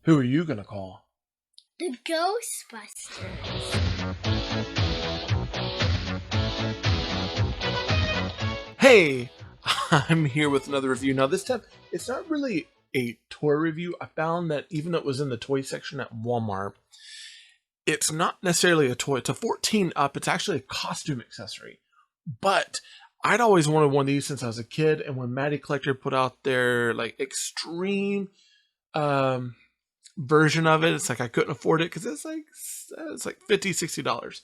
Who are you gonna call? The Ghostbusters. Hey, I'm here with another review. Now this time, it's not really a toy review. I found that even though it was in the toy section at Walmart, it's not necessarily a toy. It's a 14 up. It's actually a costume accessory. But I'd always wanted one of these since I was a kid. And when Matty Collector put out their like extreme version of it, it's like I couldn't afford it because it's like $50-$60.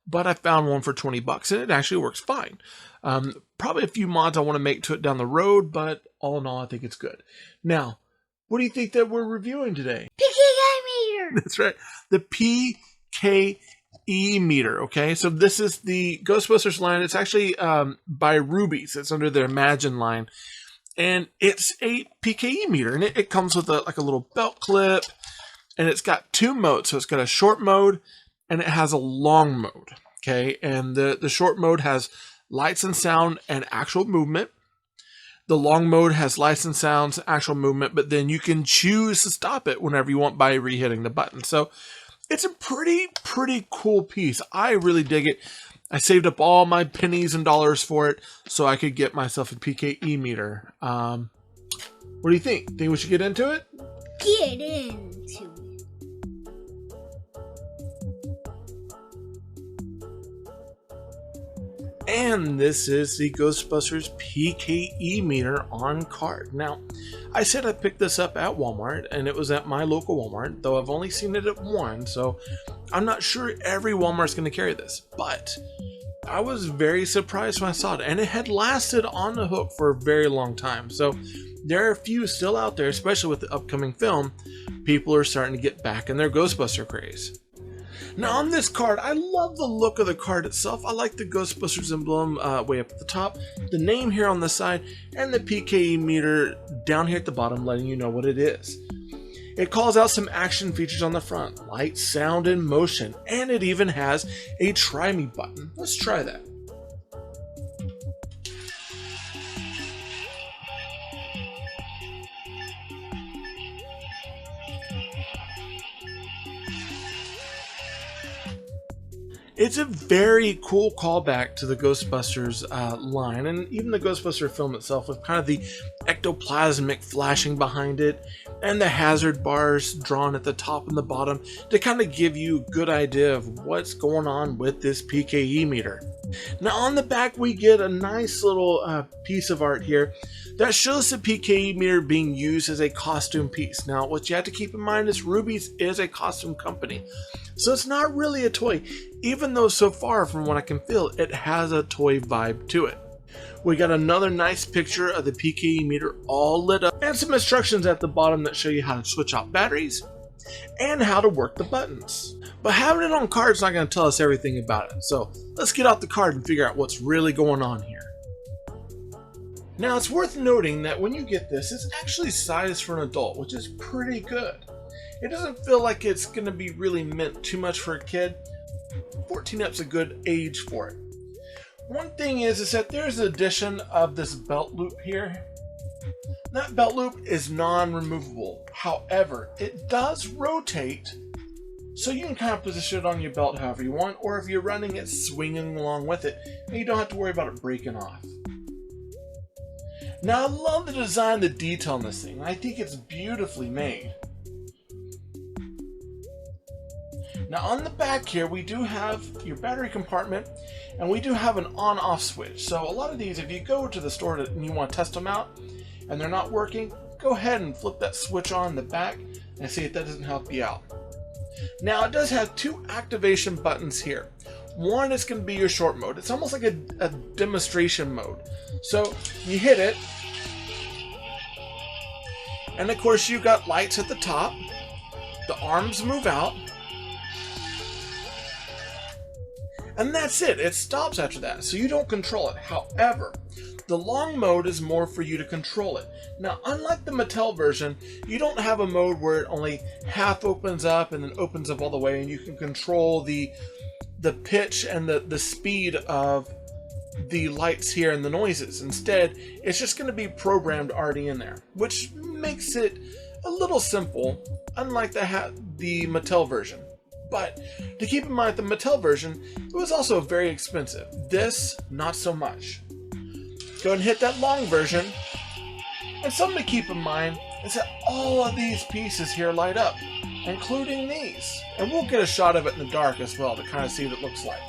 But I found one for $20 and it actually works fine. Probably a few mods I want to make to it down the road, but all in all, I think it's good. Now, what do you think that we're reviewing today? PKE meter. That's right, the PKE meter. Okay, so this is the Ghostbusters line. It's actually by Rubies. It's under their Imagine line, and it's a PKE meter, and it comes with a little belt clip, and it's got two modes. So it's got a short mode and it has a long mode. Okay, and the short mode has lights and sound and actual movement. The long mode has lights and sounds, actual movement, but then you can choose to stop it whenever you want by re-hitting the button. So it's a pretty cool piece. I really dig it. I saved up all my pennies and dollars for it so I could get myself a PKE meter. What do you think? Think we should get into it? Get into it. And this is the Ghostbusters PKE meter on card. Now, I said I picked this up at Walmart, and it was at my local Walmart, though I've only seen it at one, so I'm not sure every Walmart's going to carry this. But I was very surprised when I saw it, and it had lasted on the hook for a very long time. So there are a few still out there, especially with the upcoming film. People are starting to get back in their Ghostbuster craze. Now on this card, I love the look of the card itself. I like the Ghostbusters emblem way up at the top, the name here on the side, and the PKE meter down here at the bottom letting you know what it is. It calls out some action features on the front, light, sound, and motion, and it even has a try me button. Let's try that. It's a very cool callback to the Ghostbusters line, and even the Ghostbuster film itself with kind of the ectoplasmic flashing behind it and the hazard bars drawn at the top and the bottom to kind of give you a good idea of what's going on with this PKE meter. Now on the back we get a nice little piece of art here that shows the PKE meter being used as a costume piece. Now what you have to keep in mind is Rubies is a costume company, so it's not really a toy, even though so far from what I can feel it has a toy vibe to it. We got another nice picture of the PKE meter all lit up and some instructions at the bottom that show you how to switch out batteries and how to work the buttons. But having it on card is not going to tell us everything about it, so let's get out the card and figure out what's really going on here. Now it's worth noting that when you get this, it's actually sized for an adult, which is pretty good. It doesn't feel like it's going to be really meant too much for a kid. 14 up's a good age for it. One thing is that there's an addition of this belt loop here. That belt loop is non-removable. However, it does rotate, so you can kind of position it on your belt however you want, or if you're running it, swinging along with it, and you don't have to worry about it breaking off. Now I love the design, the detail on this thing. I think it's beautifully made. Now on the back here we do have your battery compartment, and we do have an on-off switch. So a lot of these, if you go to the store and you want to test them out and they're not working, go ahead and flip that switch on the back and see if that doesn't help you out. Now it does have two activation buttons here. One is going to be your short mode. It's almost like a demonstration mode. So you hit it, and of course you got lights at the top. The arms move out, and that's it. It stops after that, so you don't control it. However, the long mode is more for you to control it. Now, unlike the Mattel version, you don't have a mode where it only half opens up and then opens up all the way, and you can control the pitch and the speed of the lights here and the noises. Instead, it's just going to be programmed already in there, which makes it a little simple, unlike the Mattel version. But to keep in mind, the Mattel version, it was also very expensive. This, not so much. Go ahead and hit that long version. And something to keep in mind is that all of these pieces here light up, including these. And we'll get a shot of it in the dark as well to kind of see what it looks like.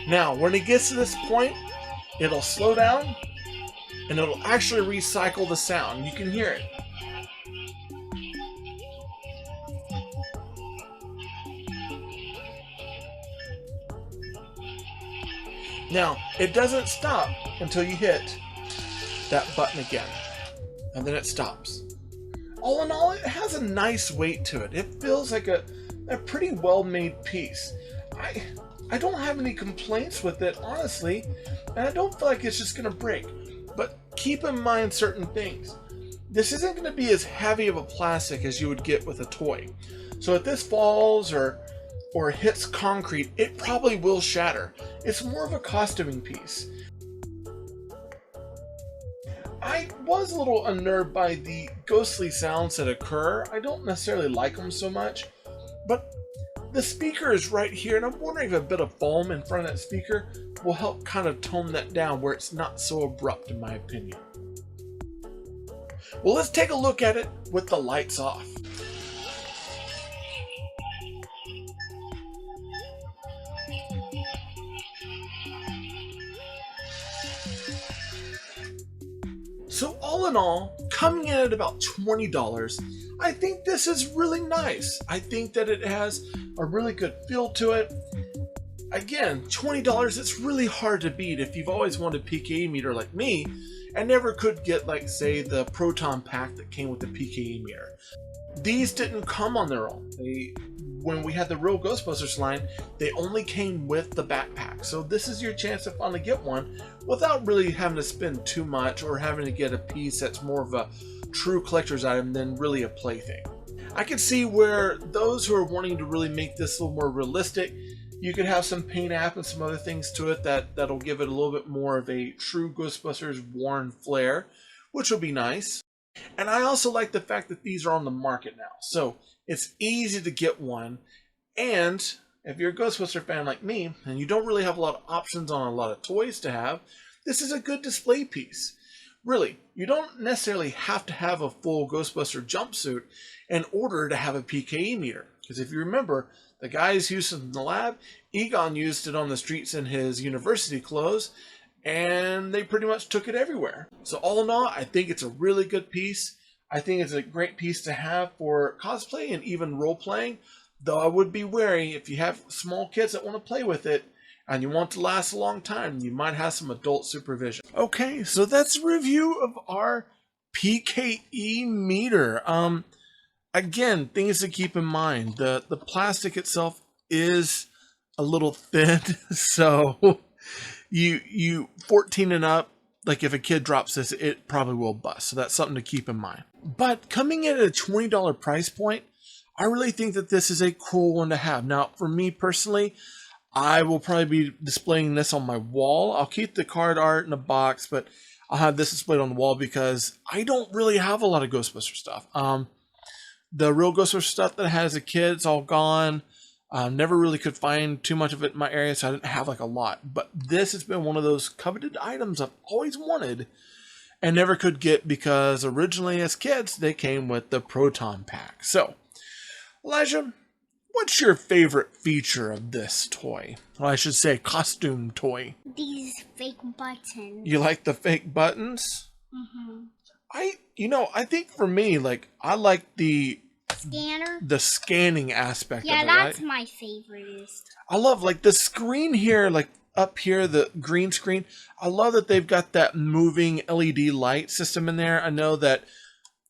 Now, when it gets to this point, it'll slow down and it'll actually recycle the sound. You can hear it. Now, it doesn't stop until you hit that button again, and then it stops. All in all, it has a nice weight to it. It feels like a pretty well-made piece. I don't have any complaints with it, honestly, and I don't feel like it's just going to break. But keep in mind certain things. This isn't going to be as heavy of a plastic as you would get with a toy. So if this falls or hits concrete, it probably will shatter. It's more of a costuming piece. I was a little unnerved by the ghostly sounds that occur. I don't necessarily like them so much, but the speaker is right here, and I'm wondering if a bit of foam in front of that speaker will help kind of tone that down where it's not so abrupt, in my opinion. Well, let's take a look at it with the lights off. So all in all, coming in at about $20, I think this is really nice. I think that it has a really good feel to it. Again, $20, it's really hard to beat if you've always wanted a PKE meter like me and never could get, like, say, the Proton pack that came with the PKE meter. These didn't come on their own. When we had the real Ghostbusters line, they only came with the backpack. So this is your chance to finally get one without really having to spend too much or having to get a piece that's more of a true collector's item than really a plaything. I can see where those who are wanting to really make this a little more realistic, you could have some paint app and some other things to it that'll give it a little bit more of a true Ghostbusters worn flair, which will be nice. And I also like the fact that these are on the market now, so it's easy to get one. And if you're a Ghostbuster fan like me and you don't really have a lot of options on a lot of toys to have, this is a good display piece. Really, you don't necessarily have to have a full Ghostbuster jumpsuit in order to have a PKE meter. Because if you remember, the guys used it in the lab, Egon used it on the streets in his university clothes, and they pretty much took it everywhere. So all in all, I think it's a really good piece. I think it's a great piece to have for cosplay and even role-playing, though I would be wary if you have small kids that want to play with it and you want it to last a long time, you might have some adult supervision. Okay, so that's a review of our PKE meter. Again, things to keep in mind. The plastic itself is a little thin, so you 14 and up, like if a kid drops this, it probably will bust. So that's something to keep in mind. But coming in at a $20 price point, I really think that this is a cool one to have. Now, for me personally, I will probably be displaying this on my wall. I'll keep the card art in a box, but I'll have this displayed on the wall because I don't really have a lot of Ghostbuster stuff. The real Ghostbuster stuff that I had as a kid, it's all gone. Never really could find too much of it in my area, so I didn't have like a lot. But this has been one of those coveted items I've always wanted and never could get because originally as kids, they came with the Proton pack. So, Elijah, what's your favorite feature of this toy? Well, I should say costume toy. These fake buttons. You like the fake buttons? Mm-hmm. I think for me, like, I like the Scanner? The scanning aspect of it, that's right? my favorite. I love, like, the screen here, like, up here, the green screen. I love that they've got that moving LED light system in there. I know that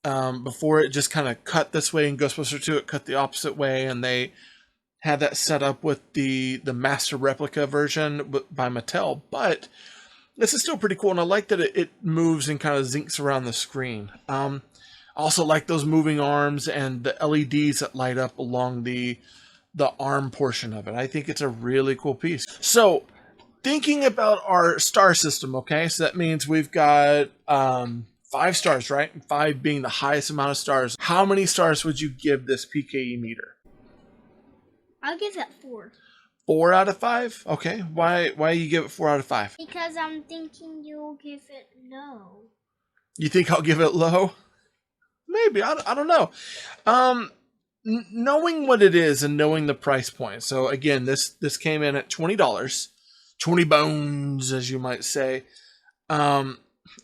before it just kind of cut this way in Ghostbusters 2, it cut the opposite way, and they had that set up with the master replica version by Mattel, but this is still pretty cool, and I like that it moves and kind of zincs around the screen. I also like those moving arms and the LEDs that light up along the arm portion of it. I think it's a really cool piece. So, thinking about our star system, okay? So that means we've got 5 stars, right? 5 being the highest amount of stars. How many stars would you give this PKE meter? I'll give it 4. 4 out of 5? Okay. Why you give it 4 out of 5? Because I'm thinking you'll give it low. You think I'll give it low? Maybe. I don't know. Knowing what it is and knowing the price point. So again, this came in at $20. 20 bones, as you might say. And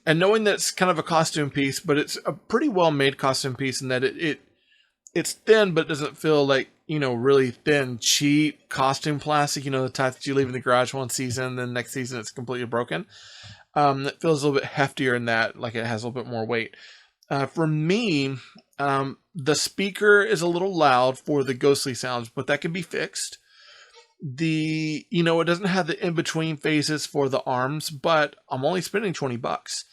knowing that it's kind of a costume piece, but it's a pretty well made costume piece in that it's thin, but it doesn't feel like, really thin, cheap costume plastic, the type that you leave in the garage one season, then next season it's completely broken. It feels a little bit heftier in that, like it has a little bit more weight. For me, the speaker is a little loud for the ghostly sounds, but that can be fixed. It doesn't have the in-between phases for the arms, but I'm only spending $20.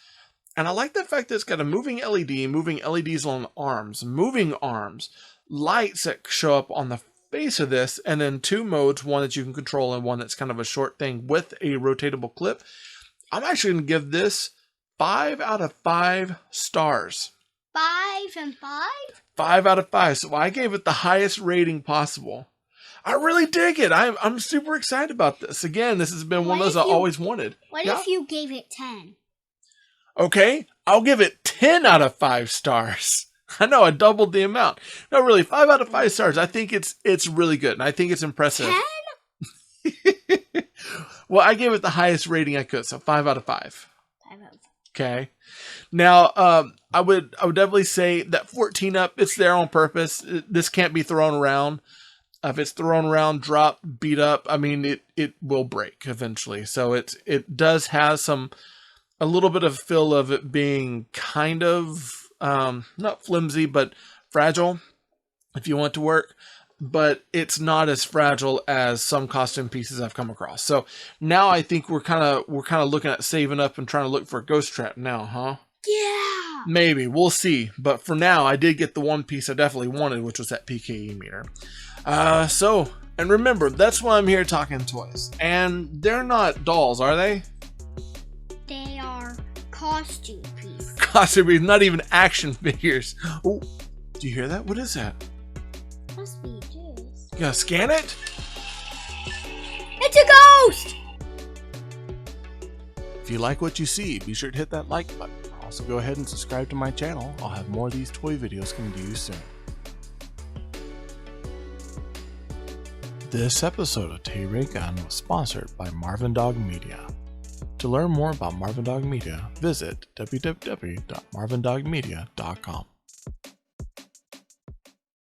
And I like the fact that it's got a moving LED, moving LEDs on arms, moving arms, lights that show up on the face of this, and then 2 modes, one that you can control and one that's kind of a short thing with a rotatable clip. I'm actually going to give this 5 out of 5 stars. 5 and 5? 5 out of 5. So I gave it the highest rating possible. I really dig it. I'm super excited about this. Again, this has been one of those I always wanted. What if you gave it 10? Okay, I'll give it 10 out of 5 stars. I know, I doubled the amount. No, really, 5 out of 5 stars. I think it's really good, and I think it's impressive. 10? Well, I gave it the highest rating I could, so 5 out of 5. 5 out of 5. Okay. Now, I would definitely say that 14 up, it's there on purpose. This can't be thrown around. If it's thrown around, dropped, beat up, I mean, it will break eventually. So it does have a little bit of feel of it being kind of, not flimsy, but fragile, if you want it to work. But it's not as fragile as some costume pieces I've come across. So now I think we're kind of looking at saving up and trying to look for a ghost trap now, huh? Yeah. Maybe. We'll see. But for now, I did get the one piece I definitely wanted, which was that PKE meter. And remember, that's why I'm here talking toys. And they're not dolls, are they? They are costume pieces. Costume pieces, not even action figures. Oh, do you hear that? What is that? Must be juice. You gotta scan it? It's a ghost! If you like what you see, be sure to hit that like button. Also go ahead and subscribe to my channel. I'll have more of these toy videos coming to you soon. This episode of Tay Ray Gun was sponsored by Marvin Dog Media. To learn more about Marvin Dog Media, visit www.marvindogmedia.com.